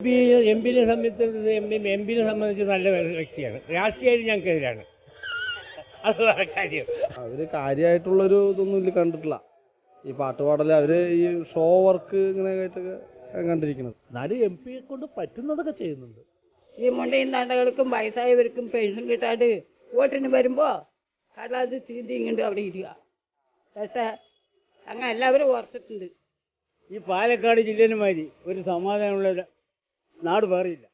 എംപിനെ സംബന്ധിച്ച് എംപിനെ സംബന്ധിച്ച് നല്ല വ്യക്തിയാണ്. രാഷ്ട്രീയമായിട്ട് ഞങ്ങൾക്കെതിരാണ്. അത് വേറെ കാര്യം. അവർ കാര്യമായിട്ടുള്ളൊരു ഇതൊന്നും ഇല്ല, കണ്ടിട്ടില്ല. ഈ പാട്ടുപാടൽ അവർ ഈ ഷോ വർക്ക് ഇങ്ങനെ ആയിട്ടൊക്കെ കണ്ടിരിക്കുന്നത്. എന്നാലും എം പിയെ കൊണ്ട് പറ്റുന്നതൊക്കെ ചെയ്യുന്നുണ്ട്. ഈ മുണ്ടയും താണ്ടകൾക്കും വയസ്സായവർക്കും പെൻഷൻ കിട്ടാണ്ട് വോട്ടിന് വരുമ്പോൾ കടലാത് തീണ്ടി ഇങ്ങോട്ട് അവിടെ ഇരിക്കുക. പക്ഷേ അങ്ങനെ എല്ലാവരും ഓർത്തിട്ടുണ്ട്. ഈ പാലക്കാട് ജില്ലയിലുമാതിരി ഒരു സമാധാനമുള്ള നാട് വേറെയില്ല.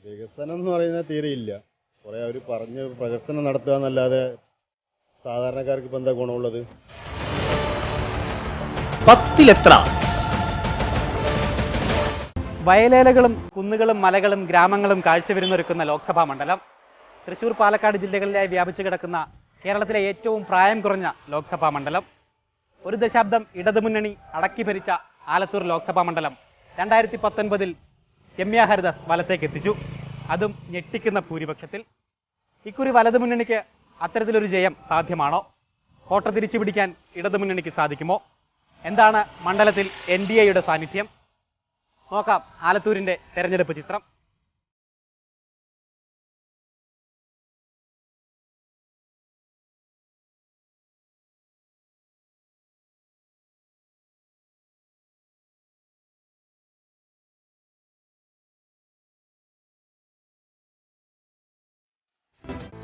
വികസനം എന്ന് പറയുന്നത് തീരെയില്ല. കുറേ അവർ പറഞ്ഞ് പ്രകസനം നടത്തുക എന്നല്ലാതെ സാധാരണക്കാർക്ക് ഇപ്പം എന്താ ഗുണമുള്ളത്? 10 വയലേലകളും കുന്നുകളും മലകളും ഗ്രാമങ്ങളും കാഴ്ചവിരുന്നൊരുക്കുന്ന ലോക്സഭാ മണ്ഡലം. തൃശ്ശൂർ പാലക്കാട് ജില്ലകളിലായി വ്യാപിച്ചു കിടക്കുന്ന കേരളത്തിലെ ഏറ്റവും പ്രായം കുറഞ്ഞ ലോക്സഭാ മണ്ഡലം. 1 ദശാബ്ദം ഇടതുമുന്നണി അടക്കി ഭരിച്ച ആലത്തൂർ ലോക്സഭാ മണ്ഡലം 2019 രമ്യ ഹരിദാസ് വലത്തേക്ക് എത്തിച്ചു, അതും ഞെട്ടിക്കുന്ന ഭൂരിപക്ഷത്തിൽ. ഇക്കുറി വലതുമുന്നണിക്ക് അത്തരത്തിലൊരു ജയം സാധ്യമാണോ? കോട്ട തിരിച്ചു പിടിക്കാൻ ഇടതുമുന്നണിക്ക് സാധിക്കുമോ? എന്താണ് മണ്ഡലത്തിൽ NDAയുടെ സാന്നിധ്യം? നോക്കാം ആലത്തൂരിൻ്റെ തെരഞ്ഞെടുപ്പ് ചിത്രം.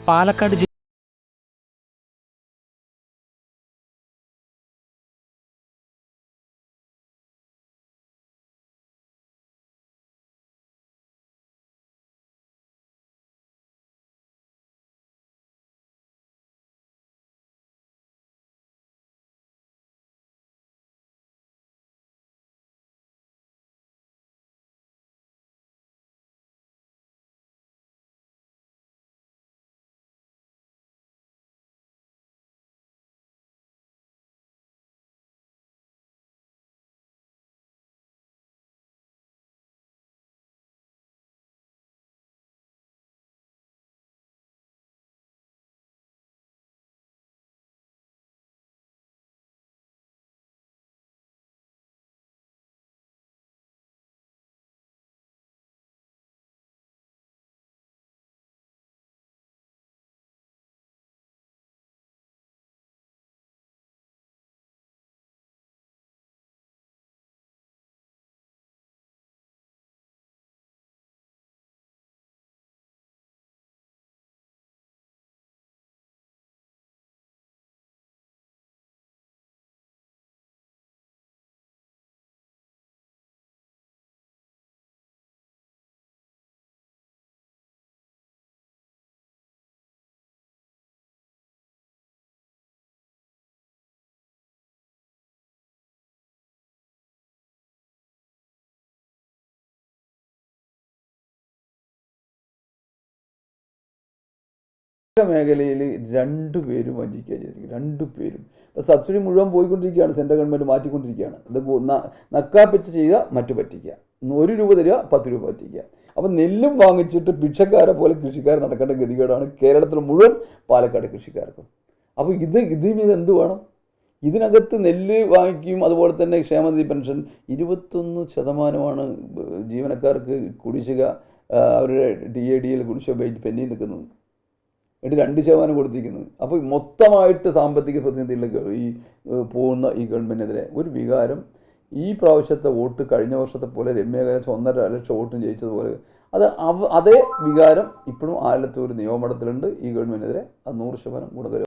പാലക്കാട് മേഖലയിൽ രണ്ടുപേരും വഞ്ചിക്കുക ചെയ്തിരിക്കും. രണ്ടുപേരും ഇപ്പോൾ സബ്സിഡി മുഴുവൻ പോയിക്കൊണ്ടിരിക്കുകയാണ്. സെൻട്രൽ ഗവൺമെൻറ് മാറ്റിക്കൊണ്ടിരിക്കുകയാണ്. ഇത് നക്കാപ്പിച്ച് ചെയ്യുക, മറ്റു പറ്റിക്കുക. 1 രൂപ തരിക, 10 രൂപ പറ്റിക്കുക. അപ്പം നെല്ലും വാങ്ങിച്ചിട്ട് ഭിക്ഷക്കാരെ പോലെ കൃഷിക്കാർ നടക്കേണ്ട ഗതികേടാണ് കേരളത്തിൽ മുഴുവൻ പാലക്കാട് കൃഷിക്കാർക്കും. അപ്പോൾ ഇതിന് എന്ത് വേണം? ഇതിനകത്ത് നെല്ല് വാങ്ങിക്കും. അതുപോലെ തന്നെ ക്ഷേമനിധി പെൻഷൻ 21% ജീവനക്കാർക്ക് കുടിശ്ശിക, അവരുടെ DADയിൽ കുടിശ്ശിക പെൻഡിങ് നിൽക്കുന്നത്. എന്നിട്ട് 2% കൊടുത്തിരിക്കുന്നത്. അപ്പോൾ മൊത്തമായിട്ട് സാമ്പത്തിക പ്രതിസന്ധിയിലേക്ക് ഈ പോകുന്ന ഈ ഗവൺമെൻറ്റിനെതിരെ ഒരു വികാരം. ഈ പ്രാവശ്യത്തെ വോട്ട് കഴിഞ്ഞ വർഷത്തെ പോലെ രമ്യ ഹരിദാസ് 1.5 ലക്ഷം വോട്ടും ജയിച്ചതുപോലെ അതേ വികാരം ഇപ്പോഴും ആലത്തൂർ നിയമമണ്ഡലത്തിലുണ്ട്. ഈ ഗവൺമെൻറ്റിനെതിരെ അത് 100% ഗുണകരം.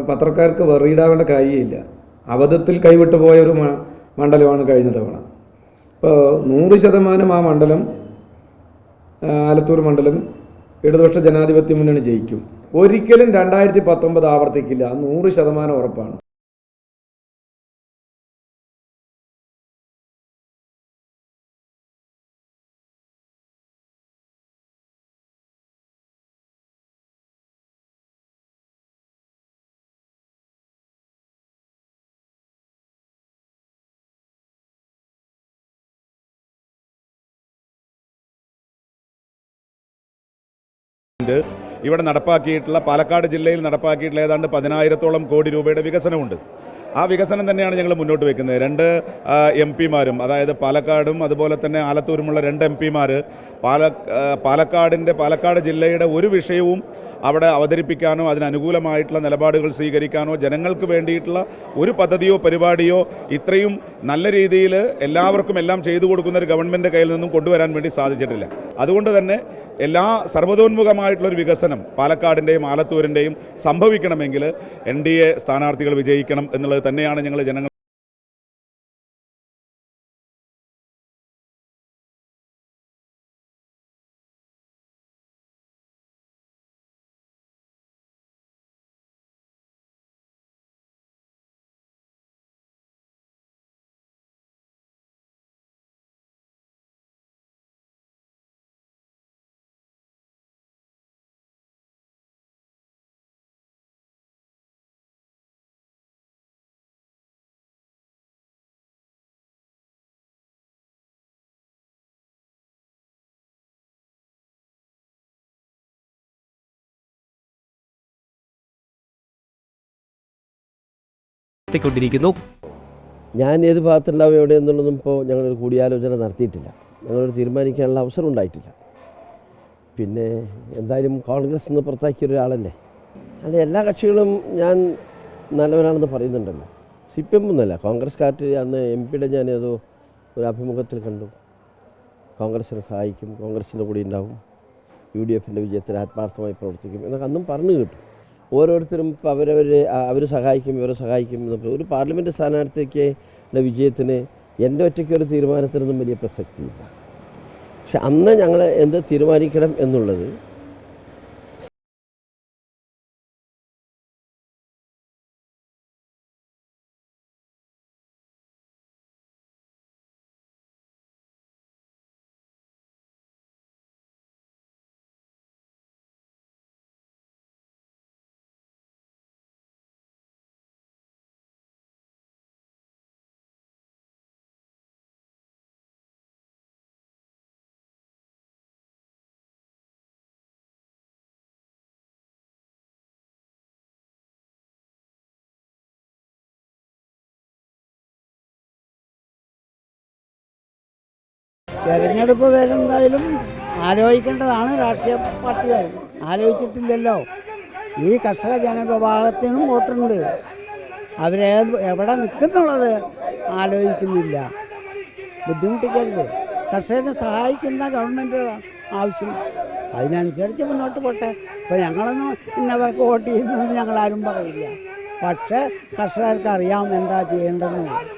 പത്രക്കാർക്ക് വെറിയിടാവേണ്ട കാര്യമില്ല. അബദ്ധത്തിൽ കൈവിട്ടു പോയ ഒരു മണ്ഡലമാണ് കഴിഞ്ഞ തവണ. ഇപ്പോൾ 100% ആ മണ്ഡലം, ആലത്തൂർ മണ്ഡലം ഇടതുപക്ഷ ജനാധിപത്യ മുന്നണി ജയിക്കും. ഒരിക്കലും 2019 ആവർത്തിക്കില്ല, 100% ഉറപ്പാണ്. ഇവിടെ നടപ്പാക്കിയിട്ടുള്ള പാലക്കാട് ജില്ലയിൽ നടപ്പാക്കിയിട്ടുള്ള ഏതാണ്ട് 10,000-ഓളം കോടി രൂപയുടെ വികസനമുണ്ട്. ആ വികസനം തന്നെയാണ് ഞങ്ങൾ മുന്നോട്ട് വയ്ക്കുന്നത്. 2 MP-മാരും, അതായത് പാലക്കാടും അതുപോലെ തന്നെ ആലത്തൂരുമുള്ള 2 MP-മാർ പാലക്കാട് ജില്ലയുടെ ഒരു വിഷയവും അവിടെ അവതരിപ്പിക്കാനോ അതിനനുകൂലമായിട്ടുള്ള നിലപാടുകൾ സ്വീകരിക്കാനോ ജനങ്ങൾക്ക് വേണ്ടിയിട്ടുള്ള ഒരു പദ്ധതിയോ പരിപാടിയോ ഇത്രയും നല്ല രീതിയിൽ എല്ലാവർക്കും എല്ലാം ചെയ്തു കൊടുക്കുന്ന ഒരു ഗവൺമെൻറ് കയ്യിൽ നിന്നും കൊണ്ടുവരാൻ വേണ്ടി സാധിച്ചിട്ടില്ല. അതുകൊണ്ട് തന്നെ എല്ലാ സർവ്വതോന്മുഖമായിട്ടുള്ളൊരു വികസനം പാലക്കാടിൻ്റെയും ആലത്തൂരിൻ്റെയും സംഭവിക്കണമെങ്കിൽ NDA സ്ഥാനാർത്ഥികൾ വിജയിക്കണം എന്നുള്ളത് തന്നെയാണ് ഞങ്ങൾ ജനങ്ങൾ ത്തിക്കൊണ്ടിരിക്കുന്നു. ഞാൻ ഏത് ഭാഗത്തുണ്ടാവും എവിടെയെന്നുള്ളതും ഇപ്പോൾ ഞങ്ങളൊരു കൂടിയാലോചന നടത്തിയിട്ടില്ല. ഞങ്ങളൊരു തീരുമാനിക്കാനുള്ള അവസരം ഉണ്ടായിട്ടില്ല. പിന്നെ എന്തായാലും കോൺഗ്രസ് നിന്ന് പുറത്താക്കിയ ഒരാളല്ലേ. അല്ല, എല്ലാ കക്ഷികളും ഞാൻ നല്ലവരാണെന്ന് പറയുന്നുണ്ടല്ലോ. CPM ഒന്നുമല്ല, കോൺഗ്രസ്കാർക്ക് അന്ന് MP-യുടെ ഞാനേതോ ഒരു അഭിമുഖത്തിൽ കണ്ടു. കോൺഗ്രസിനെ സഹായിക്കും, കോൺഗ്രസിൻ്റെ കൂടി ഉണ്ടാവും, UDFൻ്റെ വിജയത്തിന് ആത്മാർത്ഥമായി പ്രവർത്തിക്കും എന്നൊക്കെ അന്നും പറഞ്ഞു കേട്ടു. ഓരോരുത്തരും ഇപ്പോൾ അവർ സഹായിക്കും, ഇവരെ സഹായിക്കും എന്നൊക്കെ. ഒരു പാർലമെൻറ്റ് സ്ഥാനാർത്ഥിക്ക് വിജയത്തിന് എൻ്റെ ഒറ്റയ്ക്കൊരു തീരുമാനത്തിനൊന്നും വലിയ പ്രസക്തിയില്ല. പക്ഷെ അന്ന് ഞങ്ങൾ എന്ത് തീരുമാനിക്കണം എന്നുള്ളത് തെരഞ്ഞെടുപ്പ് വരുന്നതിലും ആലോചിക്കേണ്ടതാണ് രാഷ്ട്രീയ പാർട്ടികൾ. ആലോചിച്ചിട്ടില്ലല്ലോ. ഈ കർഷക ജനവിഭാഗത്തിനും വോട്ടുണ്ട്. എവിടെ നിൽക്കുന്നുള്ളത് ആലോചിക്കുന്നില്ല. ബുദ്ധിമുട്ടിക്കരുത്. കർഷകരെ സഹായിക്കുന്ന ഗവൺമെൻറ്റുകളാണ് ആവശ്യം. അതിനനുസരിച്ച് മുന്നോട്ട് പോട്ടെ. ഇപ്പോൾ ഞങ്ങളൊന്നും ഇന്നവർക്ക് വോട്ട് ചെയ്യുന്നതെന്ന് ഞങ്ങളാരും പറയില്ല. പക്ഷേ കർഷകർക്ക് അറിയാം എന്താ ചെയ്യേണ്ടതെന്നുള്ളത്.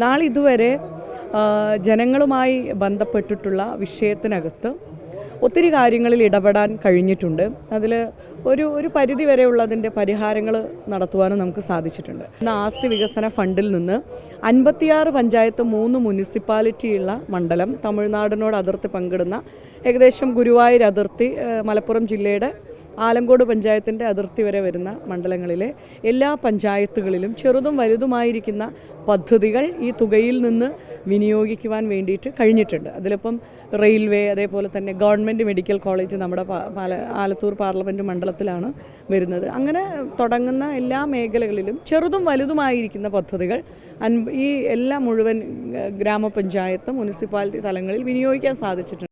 നാളിതുവരെ ജനങ്ങളുമായി ബന്ധപ്പെട്ടിട്ടുള്ള വിഷയത്തിനകത്ത് ഒത്തിരി കാര്യങ്ങളിൽ ഇടപെടാൻ കഴിഞ്ഞിട്ടുണ്ട്. അതിൽ ഒരു പരിധി വരെയുള്ളതിൻ്റെ പരിഹാരങ്ങൾ നടത്തുവാനും നമുക്ക് സാധിച്ചിട്ടുണ്ട്. ഇന്ന് ആസ്തി വികസന ഫണ്ടിൽ നിന്ന് 56 പഞ്ചായത്ത് 3 മുനിസിപ്പാലിറ്റിയുള്ള മണ്ഡലം, തമിഴ്നാടിനോട് അതിർത്തി പങ്കിടുന്ന ഏകദേശം ഗുരുവായൂർ അതിർത്തി, മലപ്പുറം ജില്ലയുടെ ആലങ്കോട് പഞ്ചായത്തിൻ്റെ അതിർത്തി വരെ വരുന്ന മണ്ഡലങ്ങളിലെ എല്ലാ പഞ്ചായത്തുകളിലും ചെറുതും വലുതുമായിരിക്കുന്ന പദ്ധതികൾ ഈ തുകയിൽ നിന്ന് വിനിയോഗിക്കുവാൻ വേണ്ടിയിട്ട് കഴിഞ്ഞിട്ടുണ്ട്. അതിലിപ്പം റെയിൽവേ, അതേപോലെ തന്നെ ഗവൺമെൻറ് മെഡിക്കൽ കോളേജ് നമ്മുടെ ആലത്തൂർ പാർലമെൻറ്റ് മണ്ഡലത്തിലാണ് വരുന്നത്. അങ്ങനെ തുടങ്ങുന്ന എല്ലാ മേഖലകളിലും ചെറുതും വലുതുമായിരിക്കുന്ന പദ്ധതികൾ ഈ എല്ലാ മുഴുവൻ ഗ്രാമപഞ്ചായത്ത്, മുനിസിപ്പാലിറ്റി തലങ്ങളിൽ വിനിയോഗിക്കാൻ സാധിച്ചിട്ടുണ്ട്.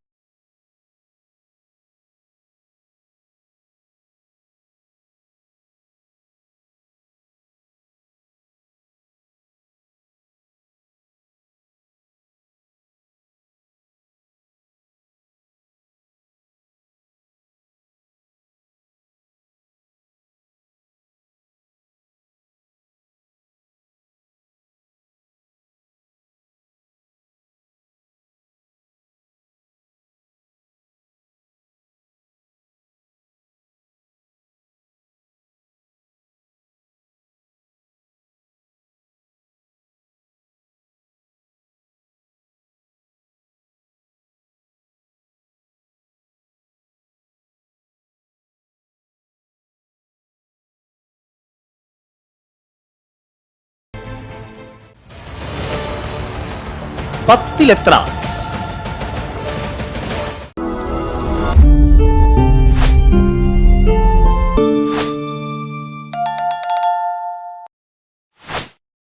പത്തിലെത്ര